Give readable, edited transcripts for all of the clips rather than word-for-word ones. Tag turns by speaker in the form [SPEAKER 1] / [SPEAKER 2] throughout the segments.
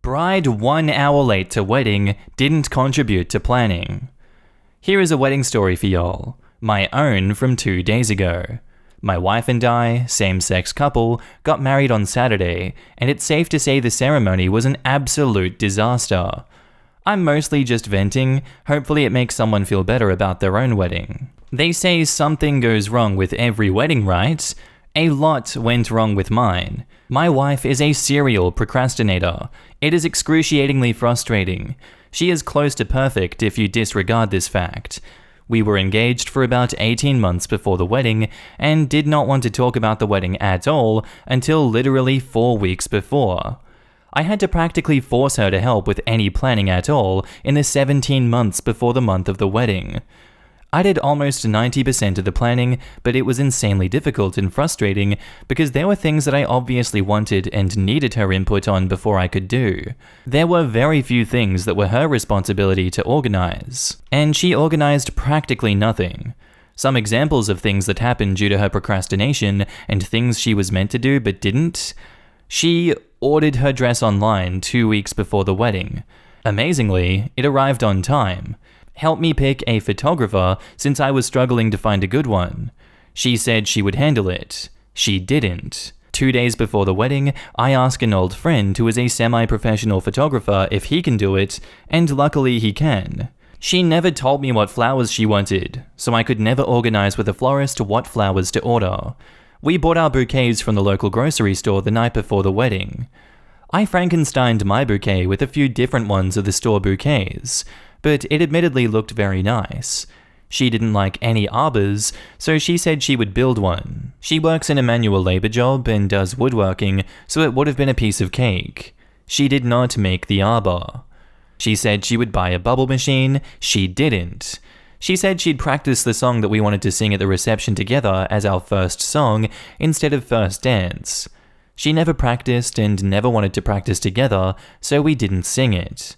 [SPEAKER 1] Bride 1 hour late to wedding didn't contribute to planning. Here is a wedding story for y'all. My own from 2 days ago. My wife and I, same-sex couple, got married on Saturday, and it's safe to say the ceremony was an absolute disaster. I'm mostly just venting, hopefully it makes someone feel better about their own wedding. They say something goes wrong with every wedding, right? A lot went wrong with mine. My wife is a serial procrastinator. It is excruciatingly frustrating. She is close to perfect if you disregard this fact. We were engaged for about 18 months before the wedding and did not want to talk about the wedding at all until literally 4 weeks before. I had to practically force her to help with any planning at all in the 17 months before the month of the wedding. I did almost 90% of the planning, but it was insanely difficult and frustrating because there were things that I obviously wanted and needed her input on before I could do. There were very few things that were her responsibility to organize, and she organized practically nothing. Some examples of things that happened due to her procrastination and things she was meant to do but didn't. She ordered her dress online 2 weeks before the wedding. Amazingly, it arrived on time. Helped me pick a photographer since I was struggling to find a good one. She said she would handle it. She didn't. 2 days before the wedding, I asked an old friend who is a semi-professional photographer if he can do it, and luckily he can. She never told me what flowers she wanted, so I could never organize with a florist what flowers to order. We bought our bouquets from the local grocery store the night before the wedding. I Frankensteined my bouquet with a few different ones of the store bouquets, but it admittedly looked very nice. She didn't like any arbors, so she said she would build one. She works in a manual labor job and does woodworking, so it would have been a piece of cake. She did not make the arbor. She said she would buy a bubble machine. She didn't. She said she'd practice the song that we wanted to sing at the reception together as our first song instead of first dance. She never practiced and never wanted to practice together, so we didn't sing it.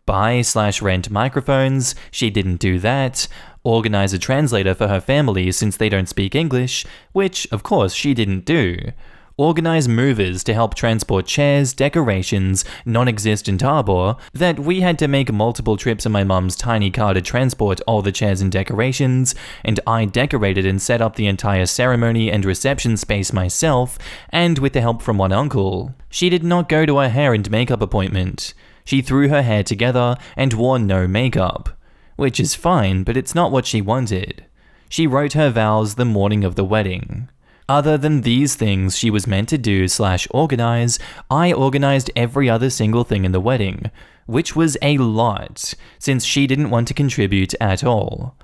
[SPEAKER 1] Buy/rent microphones, she didn't do that. Organize a translator for her family since they don't speak English, which, of course, she didn't do. Organize movers to help transport chairs, decorations, non-existent arbor, that we had to make multiple trips in my mum's tiny car to transport all the chairs and decorations, and I decorated and set up the entire ceremony and reception space myself, and with the help from one uncle. She did not go to her hair and makeup appointment. She threw her hair together and wore no makeup. Which is fine, but it's not what she wanted. She wrote her vows the morning of the wedding. Other than these things she was meant to do/organize, I organized every other single thing in the wedding, which was a lot, since she didn't want to contribute at all.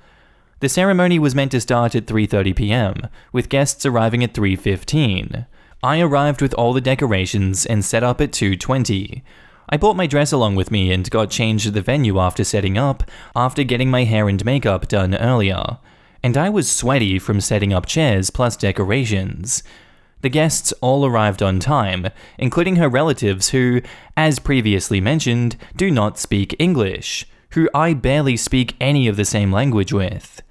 [SPEAKER 1] The ceremony was meant to start at 3:30 p.m., with guests arriving at 3:15. I arrived with all the decorations and set up at 2:20. I brought my dress along with me and got changed at the venue after setting up, after getting my hair and makeup done earlier. And I was sweaty from setting up chairs plus decorations. The guests all arrived on time, including her relatives who, as previously mentioned, do not speak English, who I barely speak any of the same language with.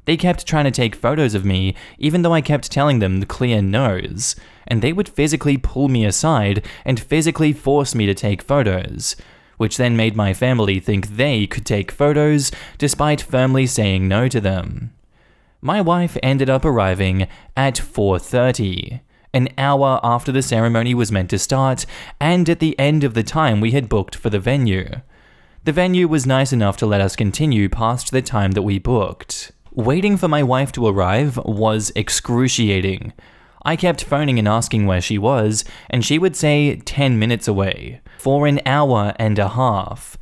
[SPEAKER 1] They kept trying to take photos of me, even though I kept telling them the clear no's, and they would physically pull me aside and physically force me to take photos, which then made my family think they could take photos despite firmly saying no to them. My wife ended up arriving at 4:30, an hour after the ceremony was meant to start, and at the end of the time we had booked for the venue. The venue was nice enough to let us continue past the time that we booked. Waiting for my wife to arrive was excruciating. I kept phoning and asking where she was, and she would say 10 minutes away, for an hour and a half.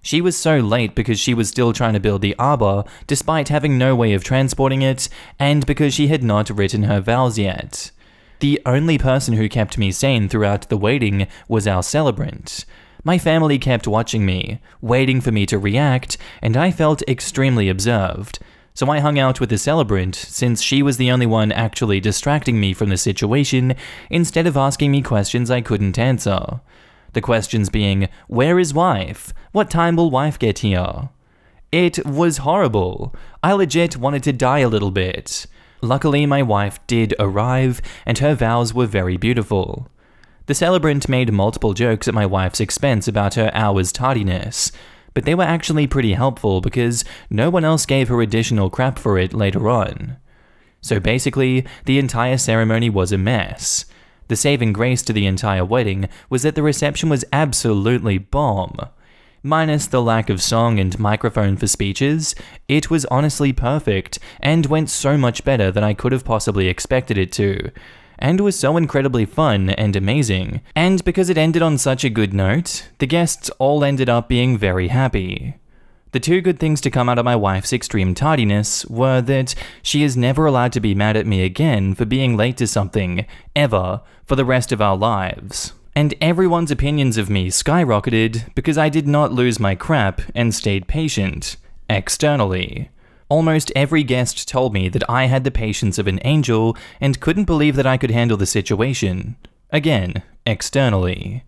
[SPEAKER 1] She was so late because she was still trying to build the arbor, despite having no way of transporting it, and because she had not written her vows yet. The only person who kept me sane throughout the waiting was our celebrant. My family kept watching me, waiting for me to react, and I felt extremely observed. So I hung out with the celebrant, since she was the only one actually distracting me from the situation, instead of asking me questions I couldn't answer. The questions being, where is wife? What time will wife get here? It was horrible. I legit wanted to die a little bit. Luckily, my wife did arrive, and her vows were very beautiful. The celebrant made multiple jokes at my wife's expense about her hour's tardiness, but they were actually pretty helpful because no one else gave her additional crap for it later on. So basically, the entire ceremony was a mess. The saving grace to the entire wedding was that the reception was absolutely bomb. Minus the lack of song and microphone for speeches, it was honestly perfect and went so much better than I could have possibly expected it to, and was so incredibly fun and amazing. And because it ended on such a good note, the guests all ended up being very happy. The two good things to come out of my wife's extreme tardiness were that she is never allowed to be mad at me again for being late to something, ever, for the rest of our lives. And everyone's opinions of me skyrocketed because I did not lose my crap and stayed patient, externally. Almost every guest told me that I had the patience of an angel and couldn't believe that I could handle the situation. Again, externally.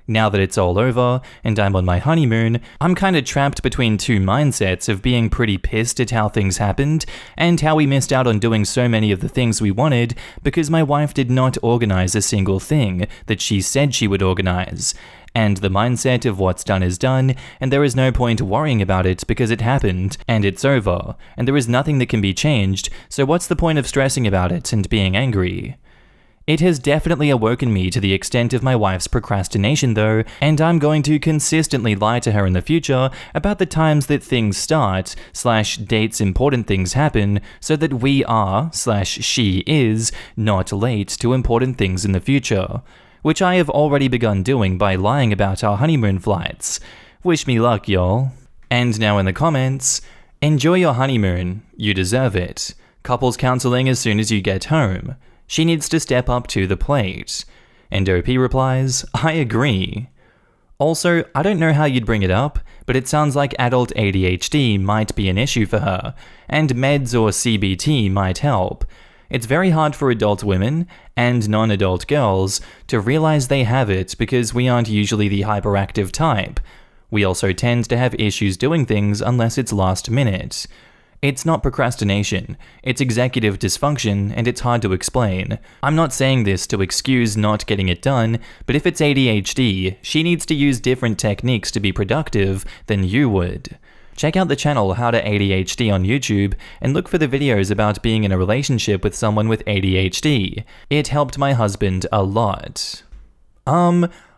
[SPEAKER 1] Now that it's all over, and I'm on my honeymoon, I'm kinda trapped between two mindsets of being pretty pissed at how things happened, and how we missed out on doing so many of the things we wanted because my wife did not organize a single thing that she said she would organize, and the mindset of what's done is done, and there is no point worrying about it because it happened, and it's over, and there is nothing that can be changed, so what's the point of stressing about it and being angry? It has definitely awoken me to the extent of my wife's procrastination though, and I'm going to consistently lie to her in the future about the times that things start, /dates important things happen, so that we are, /she is, not late to important things in the future. Which I have already begun doing by lying about our honeymoon flights. Wish me luck, y'all. And now in the comments, enjoy your honeymoon, you deserve it. Couples counseling as soon as you get home. She needs to step up to the plate. And OP replies, I agree. Also, I don't know how you'd bring it up, but it sounds like adult ADHD might be an issue for her, and meds or CBT might help. It's very hard for adult women, and non-adult girls, to realize they have it because we aren't usually the hyperactive type. We also tend to have issues doing things unless it's last minute. It's not procrastination, it's executive dysfunction, and it's hard to explain. I'm not saying this to excuse not getting it done, but if it's ADHD, she needs to use different techniques to be productive than you would. Check out the channel How to ADHD on YouTube and look for the videos about being in a relationship with someone with ADHD. It helped my husband a lot.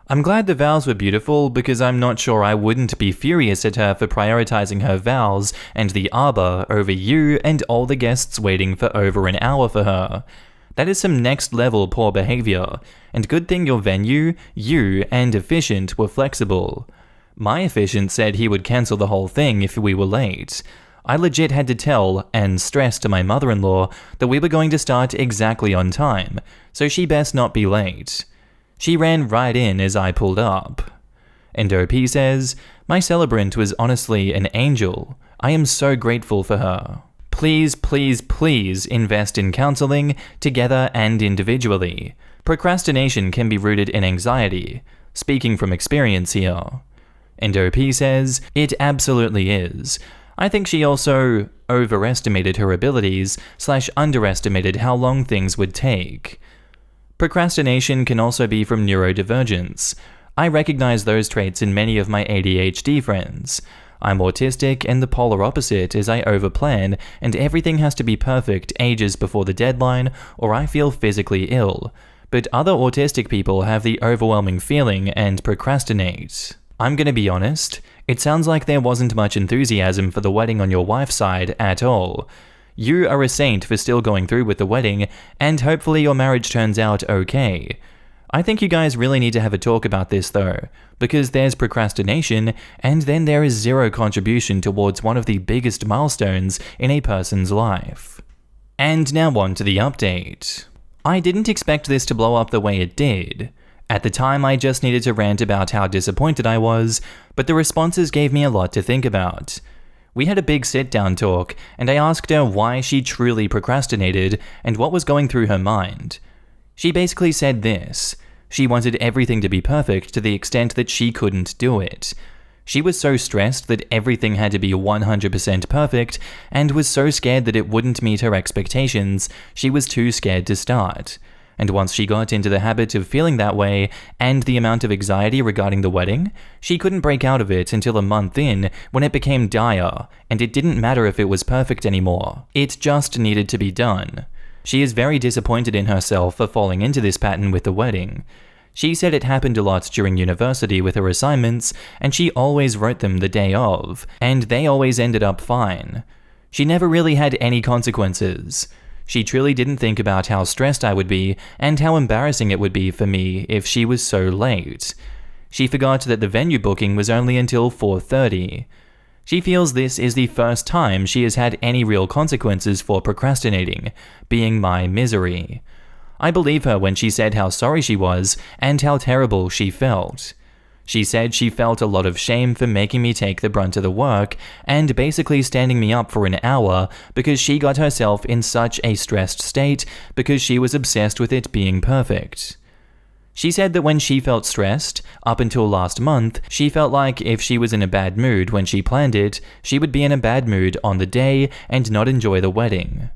[SPEAKER 1] I'm glad the vows were beautiful because I'm not sure I wouldn't be furious at her for prioritizing her vows and the arbor over you and all the guests waiting for over an hour for her. That is some next level poor behavior, and good thing your venue, you, and efficient were flexible. My efficient said he would cancel the whole thing if we were late. I legit had to tell and stress to my mother-in-law that we were going to start exactly on time, so she best not be late. She ran right in as I pulled up. And OP says, my celebrant was honestly an angel. I am so grateful for her. Please, please, please invest in counseling, together and individually. Procrastination can be rooted in anxiety. Speaking from experience here. And OP says, it absolutely is. I think she also overestimated her abilities / underestimated how long things would take. Procrastination can also be from neurodivergence. I recognize those traits in many of my ADHD friends. I'm autistic, and the polar opposite is I overplan and everything has to be perfect ages before the deadline or I feel physically ill. But other autistic people have the overwhelming feeling and procrastinate. I'm gonna be honest, it sounds like there wasn't much enthusiasm for the wedding on your wife's side at all. You are a saint for still going through with the wedding, and hopefully your marriage turns out okay. I think you guys really need to have a talk about this though, because there's procrastination, and then there is zero contribution towards one of the biggest milestones in a person's life. And now on to the update. I didn't expect this to blow up the way it did. At the time, I just needed to rant about how disappointed I was, but the responses gave me a lot to think about. We had a big sit-down talk, and I asked her why she truly procrastinated and what was going through her mind. She basically said this: she wanted everything to be perfect to the extent that she couldn't do it. She was so stressed that everything had to be 100% perfect, and was so scared that it wouldn't meet her expectations, she was too scared to start. And once she got into the habit of feeling that way and the amount of anxiety regarding the wedding, she couldn't break out of it until a month in when it became dire, and it didn't matter if it was perfect anymore. It just needed to be done. She is very disappointed in herself for falling into this pattern with the wedding. She said it happened a lot during university with her assignments, and she always wrote them the day of, and they always ended up fine. She never really had any consequences. She truly didn't think about how stressed I would be and how embarrassing it would be for me if she was so late. She forgot that the venue booking was only until 4:30. She feels this is the first time she has had any real consequences for procrastinating, being my misery. I believe her when she said how sorry she was and how terrible she felt. She said she felt a lot of shame for making me take the brunt of the work and basically standing me up for an hour because she got herself in such a stressed state because she was obsessed with it being perfect. She said that when she felt stressed, up until last month, she felt like if she was in a bad mood when she planned it, she would be in a bad mood on the day and not enjoy the wedding.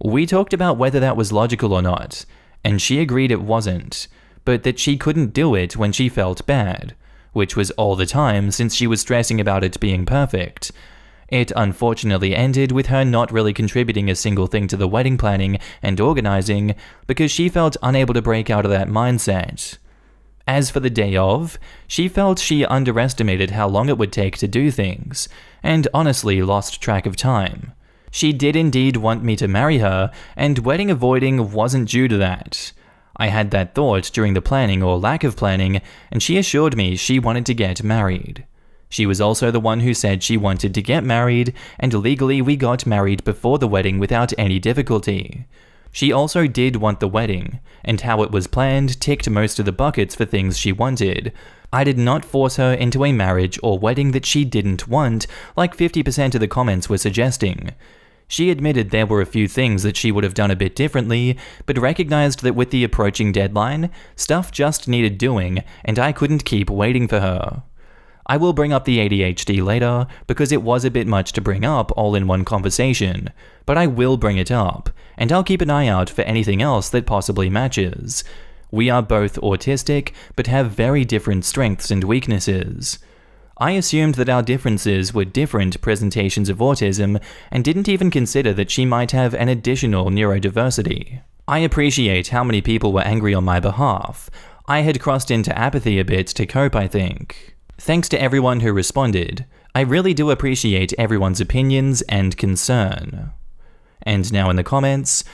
[SPEAKER 1] We talked about whether that was logical or not, and she agreed it wasn't, but that she couldn't do it when she felt bad, which was all the time since she was stressing about it being perfect. It unfortunately ended with her not really contributing a single thing to the wedding planning and organizing because she felt unable to break out of that mindset. As for the day of, she felt she underestimated how long it would take to do things, and honestly lost track of time. She did indeed want me to marry her, and wedding avoiding wasn't due to that. I had that thought during the planning or lack of planning, and she assured me she wanted to get married. She was also the one who said she wanted to get married, and legally we got married before the wedding without any difficulty. She also did want the wedding, and how it was planned ticked most of the buckets for things she wanted. I did not force her into a marriage or wedding that she didn't want, like 50% of the comments were suggesting. She admitted there were a few things that she would have done a bit differently, but recognized that with the approaching deadline, stuff just needed doing, and I couldn't keep waiting for her. I will bring up the ADHD later, because it was a bit much to bring up all in one conversation, but I will bring it up, and I'll keep an eye out for anything else that possibly matches. We are both autistic, but have very different strengths and weaknesses. I assumed that our differences were different presentations of autism and didn't even consider that she might have an additional neurodiversity. I appreciate how many people were angry on my behalf. I had crossed into apathy a bit to cope, I think. Thanks to everyone who responded. I really do appreciate everyone's opinions and concern. And now in the comments,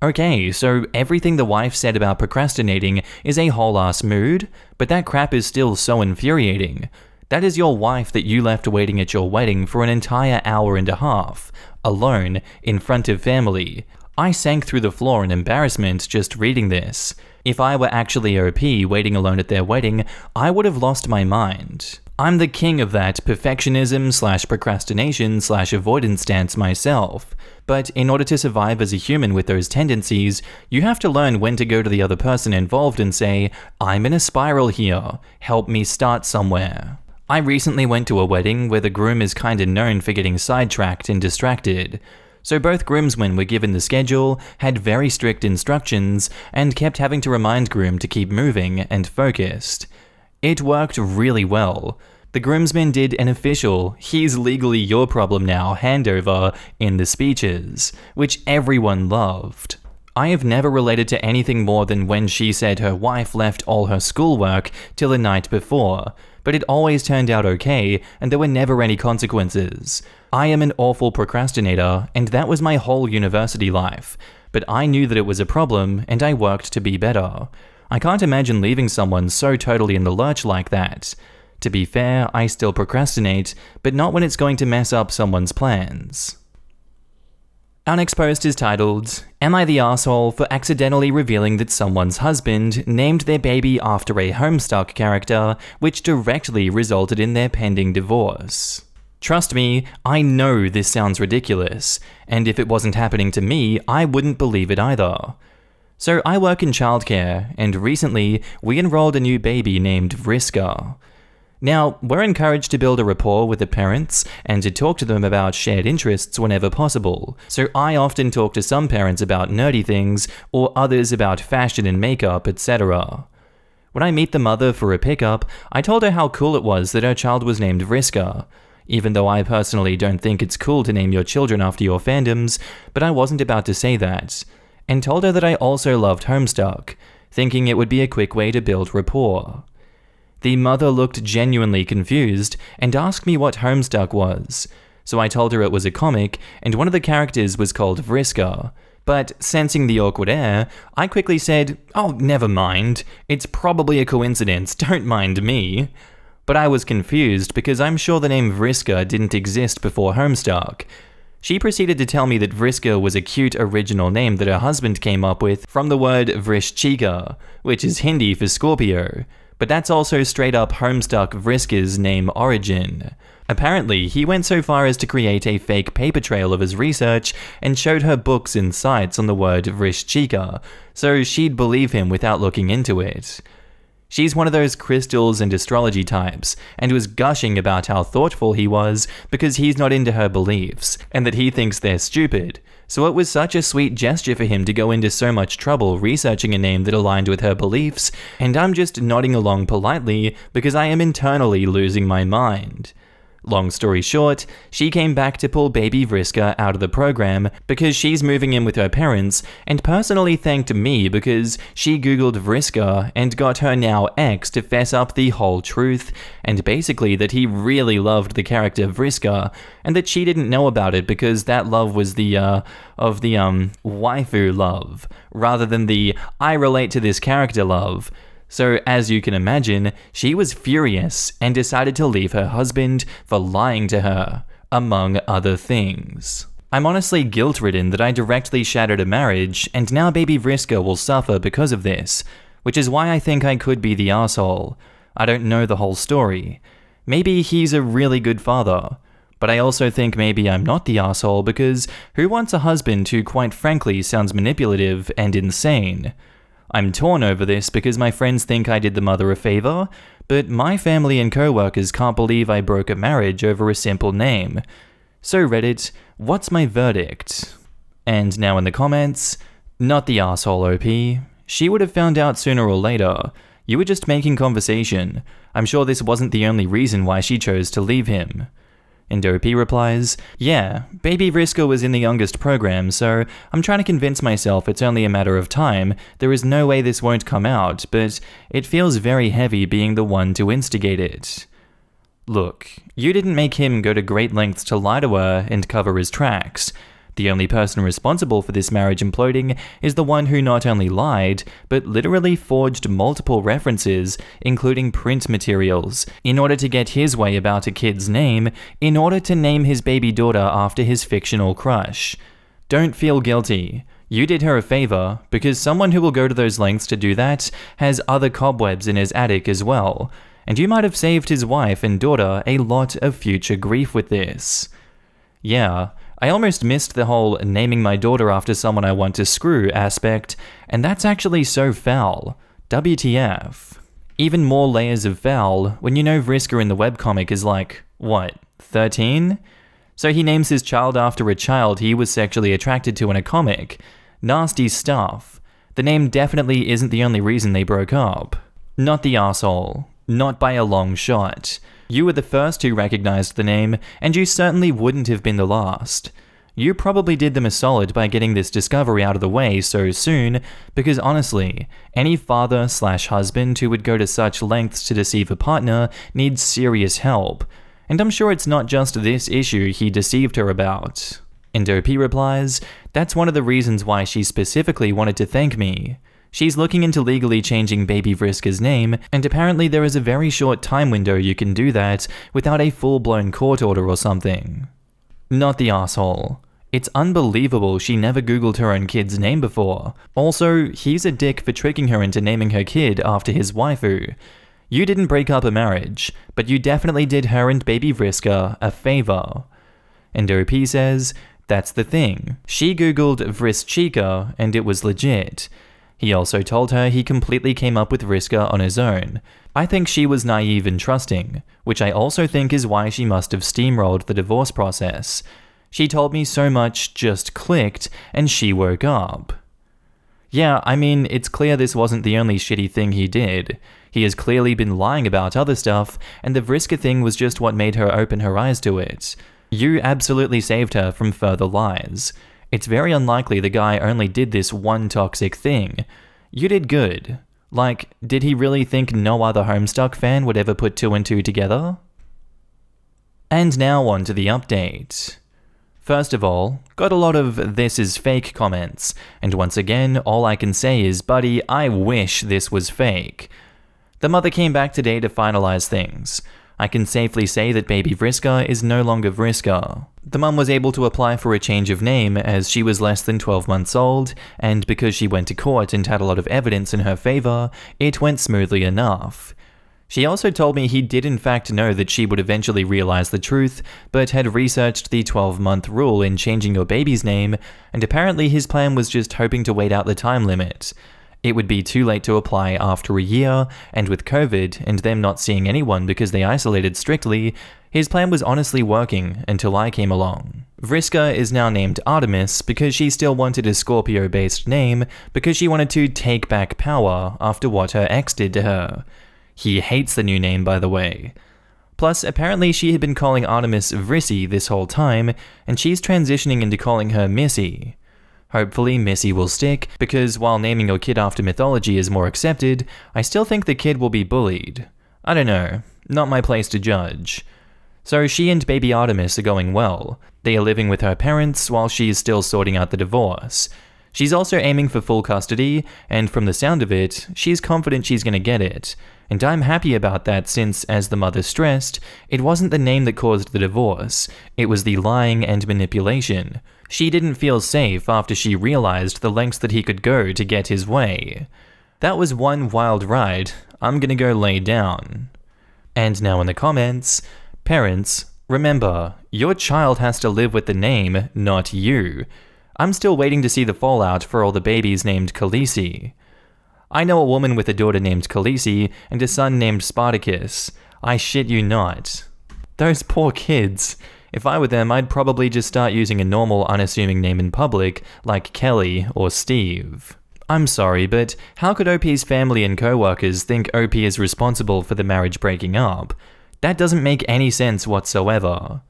[SPEAKER 1] okay, so everything the wife said about procrastinating is a whole-ass mood, but that crap is still so infuriating. That is your wife that you left waiting at your wedding for an entire hour and a half, alone, in front of family. I sank through the floor in embarrassment just reading this. If I were actually OP waiting alone at their wedding, I would have lost my mind. I'm the king of that perfectionism/procrastination/avoidance stance myself. But in order to survive as a human with those tendencies, you have to learn when to go to the other person involved and say, I'm in a spiral here, help me start somewhere. I recently went to a wedding where the groom is kinda known for getting sidetracked and distracted. So both groomsmen were given the schedule, had very strict instructions, and kept having to remind groom to keep moving and focused. It worked really well. The groomsmen did an official, he's legally your problem now handover in the speeches, which everyone loved. I have never related to anything more than when she said her wife left all her schoolwork till the night before, but it always turned out okay, and there were never any consequences. I am an awful procrastinator, and that was my whole university life, but I knew that it was a problem, and I worked to be better. I can't imagine leaving someone so totally in the lurch like that. To be fair, I still procrastinate, but not when it's going to mess up someone's plans. Our next post is titled, Am I the asshole for accidentally revealing that someone's husband named their baby after a Homestuck character, which directly resulted in their pending divorce? Trust me, I know this sounds ridiculous, and if it wasn't happening to me, I wouldn't believe it either. So I work in childcare, and recently we enrolled a new baby named Vriska. Now, we're encouraged to build a rapport with the parents and to talk to them about shared interests whenever possible. So I often talk to some parents about nerdy things or others about fashion and makeup, etc. When I meet the mother for a pickup, I told her how cool it was that her child was named Vriska. Even though I personally don't think it's cool to name your children after your fandoms, but I wasn't about to say that. And told her that I also loved Homestuck, thinking it would be a quick way to build rapport. The mother looked genuinely confused and asked me what Homestuck was, so I told her it was a comic and one of the characters was called Vriska. But sensing the awkward air, I quickly said, "Oh, never mind. It's probably a coincidence, don't mind me." But I was confused because I'm sure the name Vriska didn't exist before Homestuck. She proceeded to tell me that Vriska was a cute original name that her husband came up with from the word Vrishchika, which is Hindi for Scorpio. But that's also straight up Homestuck Vriska's name origin. Apparently, he went so far as to create a fake paper trail of his research and showed her books and sites on the word Vrishchika, so she'd believe him without looking into it. She's one of those crystals and astrology types, and was gushing about how thoughtful he was because he's not into her beliefs, and that he thinks they're stupid. So it was such a sweet gesture for him to go into so much trouble researching a name that aligned with her beliefs, and I'm just nodding along politely because I am internally losing my mind. Long story short, she came back to pull baby Vriska out of the program because she's moving in with her parents, and personally thanked me because she googled Vriska and got her now ex to fess up the whole truth, and basically that he really loved the character Vriska, and that she didn't know about it because that love was the waifu love, rather than the I relate to this character love. So, as you can imagine, she was furious and decided to leave her husband for lying to her, among other things. I'm honestly guilt-ridden that I directly shattered a marriage, and now baby Vriska will suffer because of this, which is why I think I could be the asshole. I don't know the whole story. Maybe he's a really good father. But I also think maybe I'm not the asshole because who wants a husband who quite frankly sounds manipulative and insane? I'm torn over this because my friends think I did the mother a favor, but my family and co-workers can't believe I broke a marriage over a simple name. So Reddit, what's my verdict? And now in the comments, not the asshole OP. She would have found out sooner or later. You were just making conversation. I'm sure this wasn't the only reason why she chose to leave him. And OP replies, yeah, baby Vriska was in the youngest program, so I'm trying to convince myself it's only a matter of time. There is no way this won't come out, but it feels very heavy being the one to instigate it. Look, you didn't make him go to great lengths to lie to her and cover his tracks. The only person responsible for this marriage imploding is the one who not only lied, but literally forged multiple references, including print materials, in order to get his way about a kid's name, in order to name his baby daughter after his fictional crush. Don't feel guilty. You did her a favor, because someone who will go to those lengths to do that has other cobwebs in his attic as well, and you might have saved his wife and daughter a lot of future grief with this. Yeah, I almost missed the whole naming my daughter after someone I want to screw aspect, and that's actually so foul. WTF. Even more layers of foul when you know Vriska in the webcomic is like, what, 13? So he names his child after a child he was sexually attracted to in a comic. Nasty stuff. The name definitely isn't the only reason they broke up. Not the asshole. Not by a long shot. You were the first who recognized the name, and you certainly wouldn't have been the last. You probably did them a solid by getting this discovery out of the way so soon, because honestly, any father/husband who would go to such lengths to deceive a partner needs serious help. And I'm sure it's not just this issue he deceived her about. And OP replies, that's one of the reasons why she specifically wanted to thank me. She's looking into legally changing baby Vriska's name, and apparently there is a very short time window you can do that without a full-blown court order or something. Not the asshole. It's unbelievable she never googled her own kid's name before. Also, he's a dick for tricking her into naming her kid after his waifu. You didn't break up a marriage, but you definitely did her and baby Vriska a favor. And OP says, that's the thing. She googled Vrishchika and it was legit. He also told her he completely came up with Vriska on his own. I think she was naive and trusting, which I also think is why she must have steamrolled the divorce process. She told me so much just clicked, and she woke up. Yeah, I mean, it's clear this wasn't the only shitty thing he did. He has clearly been lying about other stuff, and the Vriska thing was just what made her open her eyes to it. You absolutely saved her from further lies. It's very unlikely the guy only did this one toxic thing. You did good. Like, did he really think no other Homestuck fan would ever put 2 and 2 together? And now on to the update. First of all, got a lot of "this is fake" comments, and once again, all I can say is, buddy, I wish this was fake. The mother came back today to finalize things. I can safely say that baby Vriska is no longer Vriska. The mum was able to apply for a change of name as she was less than 12 months old, and because she went to court and had a lot of evidence in her favor, it went smoothly enough. She also told me he did in fact know that she would eventually realize the truth, but had researched the 12-month rule in changing your baby's name, and apparently his plan was just hoping to wait out the time limit. It would be too late to apply after a year, and with COVID and them not seeing anyone because they isolated strictly, his plan was honestly working until I came along. Vriska is now named Artemis because she still wanted a Scorpio-based name because she wanted to take back power after what her ex did to her. He hates the new name, by the way. Plus, apparently she had been calling Artemis Vrissy this whole time, and she's transitioning into calling her Missy. Hopefully Missy will stick, because while naming your kid after mythology is more accepted, I still think the kid will be bullied. I don't know, not my place to judge. So she and baby Artemis are going well. They are living with her parents while she is still sorting out the divorce. She's also aiming for full custody, and from the sound of it, she's confident she's gonna get it. And I'm happy about that since, as the mother stressed, it wasn't the name that caused the divorce, it was the lying and manipulation. She didn't feel safe after she realized the lengths that he could go to get his way. That was one wild ride. I'm gonna go lay down. And now in the comments, parents, remember, your child has to live with the name, not you. I'm still waiting to see the fallout for all the babies named Khaleesi. I know a woman with a daughter named Khaleesi and a son named Spartacus. I shit you not. Those poor kids. If I were them, I'd probably just start using a normal, unassuming name in public, like Kelly or Steve. I'm sorry, but how could OP's family and co-workers think OP is responsible for the marriage breaking up? That doesn't make any sense whatsoever.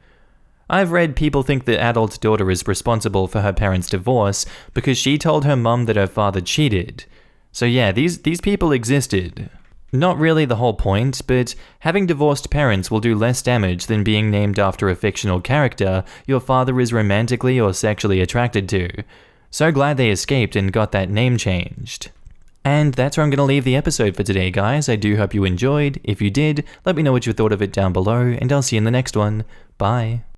[SPEAKER 1] I've read people think the adult daughter is responsible for her parents' divorce because she told her mum that her father cheated. So yeah, these people existed. Not really the whole point, but having divorced parents will do less damage than being named after a fictional character your father is romantically or sexually attracted to. So glad they escaped and got that name changed. And that's where I'm going to leave the episode for today, guys. I do hope you enjoyed. If you did, let me know what you thought of it down below, and I'll see you in the next one. Bye.